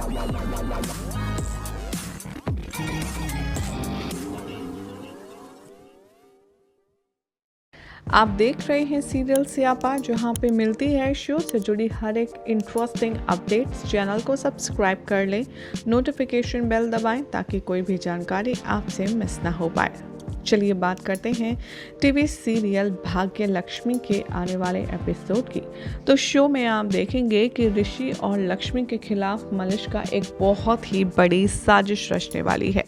आप देख रहे हैं सीरियल स्यापा, जहां पे मिलती है शो से जुड़ी हर एक इंटरेस्टिंग अपडेट्स। चैनल को सब्सक्राइब कर लें, नोटिफिकेशन बेल दबाएं ताकि कोई भी जानकारी आपसे मिस ना हो पाए। चलिए बात करते हैं टीवी सीरियल भाग्य लक्ष्मी के आने वाले एपिसोड की। तो शो में आप देखेंगे कि ऋषि और लक्ष्मी के खिलाफ मलिष्का एक बहुत ही बड़ी साजिश रचने वाली है।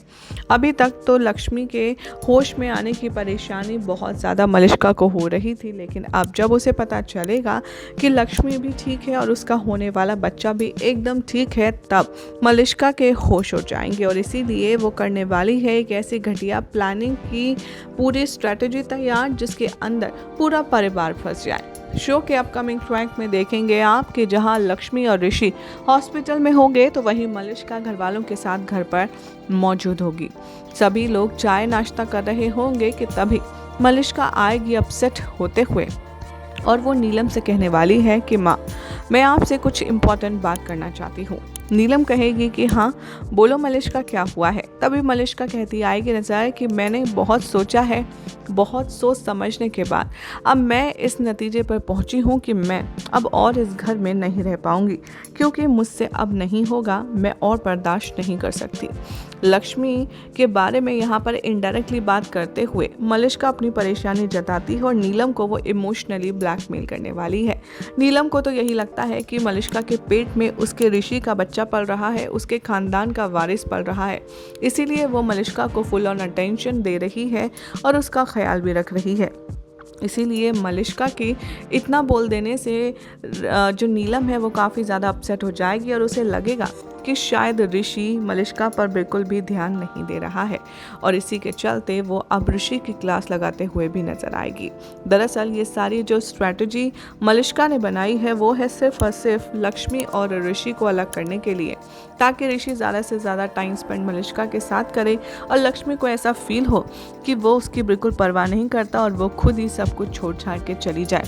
अभी तक तो लक्ष्मी के होश में आने की परेशानी बहुत ज़्यादा मलिष्का को हो रही थी, लेकिन अब जब उसे पता चलेगा कि लक्ष्मी भी ठीक है और उसका होने वाला बच्चा भी एकदम ठीक है, तब मलिष्का के होश हो जाएंगे और इसीलिए वो करने वाली है एक ऐसी घटिया प्लानिंग की पूरी स्ट्रेटेजी तैयार जिसके अंदर पूरा परिवार फंस जाए। शो के अपकमिंग ट्रैक में देखेंगे आप कि जहां लक्ष्मी और ऋषि हॉस्पिटल में होंगे तो वहीं मलिष्का घर वालों के साथ घर पर मौजूद होगी। सभी लोग चाय नाश्ता कर रहे होंगे कि तभी मलिष्का आएगी अपसेट होते हुए और वो नीलम से कहने वाली है कि माँ, मैं आपसे कुछ इम्पोर्टेंट बात करना चाहती हूँ। नीलम कहेगी कि हाँ बोलो मलिष्का, क्या हुआ है। तभी मलिष्का कहती आएगी नजर कि मैंने बहुत सोचा है, बहुत सोच समझने के बाद अब मैं इस नतीजे पर पहुंची हूं कि मैं अब और इस घर में नहीं रह पाऊंगी, क्योंकि मुझसे अब नहीं होगा, मैं और बर्दाश्त नहीं कर सकती। लक्ष्मी के बारे में यहाँ पर इनडायरेक्टली बात करते हुए मलिष्का अपनी परेशानी जताती है और नीलम को वो इमोशनली ब्लैकमेल करने वाली है। नीलम को तो यही लगता है कि मलिष्का के पेट में उसके ऋषि का बच्चा पल रहा है, उसके खानदान का वारिस पल रहा है, इसीलिए वो मलिष्का को फुल ऑन अटेंशन दे रही है और उसका ख्याल भी रख रही है। इसीलिए मलिष्का के इतना बोल देने से जो नीलम है वो काफ़ी ज़्यादा अपसेट हो जाएगी और उसे लगेगा कि शायद ऋषि मलिष्का पर बिल्कुल भी ध्यान नहीं दे रहा है और इसी के चलते वो अब ऋषि की क्लास लगाते हुए भी नजर आएगी। दरअसल ये सारी जो स्ट्रैटेजी मलिष्का ने बनाई है वो है सिर्फ और सिर्फ लक्ष्मी और ऋषि को अलग करने के लिए, ताकि ऋषि ज़्यादा से ज़्यादा टाइम स्पेंड मलिष्का के साथ करे और लक्ष्मी को ऐसा फील हो कि वो उसकी बिल्कुल परवाह नहीं करता और वो खुद ही सब कुछ छोड़ छाड़ के चली जाए।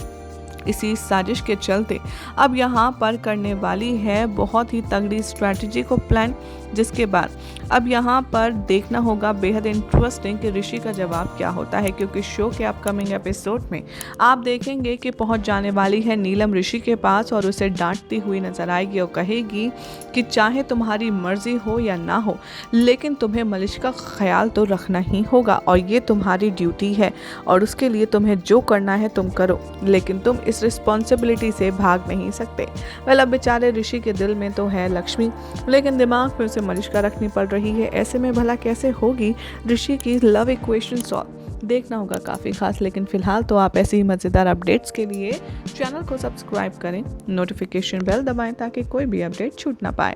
इसी साजिश के चलते अब यहाँ पर करने वाली है बहुत ही तगड़ी स्ट्रैटेजी को प्लान, जिसके बाद अब यहाँ पर देखना होगा बेहद इंटरेस्टिंग कि ऋषि का जवाब क्या होता है, क्योंकि शो के अपकमिंग एपिसोड में आप देखेंगे कि पहुँच जाने वाली है नीलम ऋषि के पास और उसे डांटती हुई नजर आएगी और कहेगी कि चाहे तुम्हारी मर्जी हो या ना हो, लेकिन तुम्हें मलिष्का का ख्याल तो रखना ही होगा और ये तुम्हारी ड्यूटी है और उसके लिए तुम्हें जो करना है तुम करो, लेकिन तुम इस रिस्पॉन्सिबिलिटी से भाग नहीं सकते। वेल, अब बेचारे ऋषि के दिल में तो है लक्ष्मी, लेकिन दिमाग में उसे मलिष्का रखनी पड़ रही है। ऐसे में भला कैसे होगी ऋषि की लव इक्वेशन सॉल्व, देखना होगा काफ़ी खास। लेकिन फिलहाल तो आप ऐसी ही मज़ेदार अपडेट्स के लिए चैनल को सब्सक्राइब करें, नोटिफिकेशन बेल दबाएं ताकि कोई भी अपडेट छूट ना पाए।